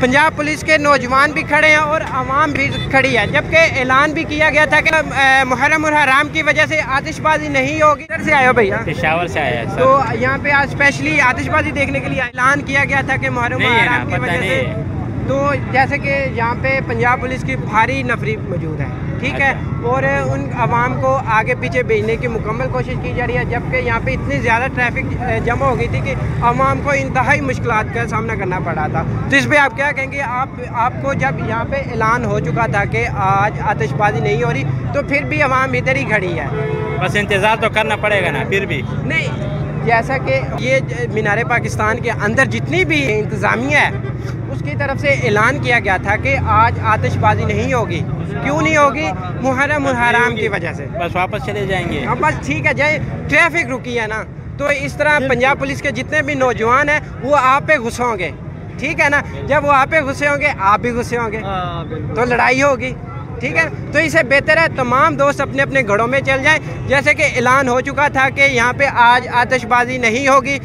Punjab police के नौजवान भी खड़े हैं और आवाम भी खड़ी है, जबकि ऐलान भी किया गया था कि मुहर्रम और हराम की वजह से आतिशबाजी नहीं होगी। इधर से आए हो भैया? पेशावर से आया है। तो यहाँ पे आज स्पेशली आतिशबाजी देखने के लिए ऐलान किया गया था कि मुहर्रम और हराम की वजह से, तो जैसे कि यहाँ पे पंजाब पुलिस की भारी नफरी मौजूद है, ठीक है, और उन आवाम को आगे पीछे भेजने की मुकम्मल कोशिश की जा रही है, जबकि यहाँ पे इतनी ज़्यादा ट्रैफिक जमा हो गई थी कि आवाम को इंतहाई मुश्किलात का सामना करना पड़ा था। तो इस पर आप क्या कहेंगे? आपको जब यहाँ पे ऐलान हो चुका था कि आज आतिशबाजी नहीं हो रही, तो फिर भी आवाम इधर ही खड़ी है? बस इंतज़ार तो करना पड़ेगा ना, फिर भी नहीं, जैसा कि ये मीनार पाकिस्तान के अंदर जितनी भी इंतज़ामिया है उसकी तरफ से ऐलान किया गया था कि आज आतिशबाजी नहीं होगी। क्यों नहीं होगी? मुहर्रम और हराम की वजह से। बस वापस चले जाएंगे। हाँ बस ठीक है, जाए, ट्रैफिक रुकी है ना। तो इस तरह पंजाब पुलिस के जितने भी नौजवान हैं वो आप पे गुस्से होंगे, ठीक है ना। जब वो आप पे गुस्से होंगे, आप भी गुस्से होंगे, तो लड़ाई होगी, ठीक है। तो इससे बेहतर है तमाम दोस्त अपने अपने घरों में चल जाएं, जैसे कि ऐलान हो चुका था कि यहाँ पे आज आतिशबाजी नहीं होगी।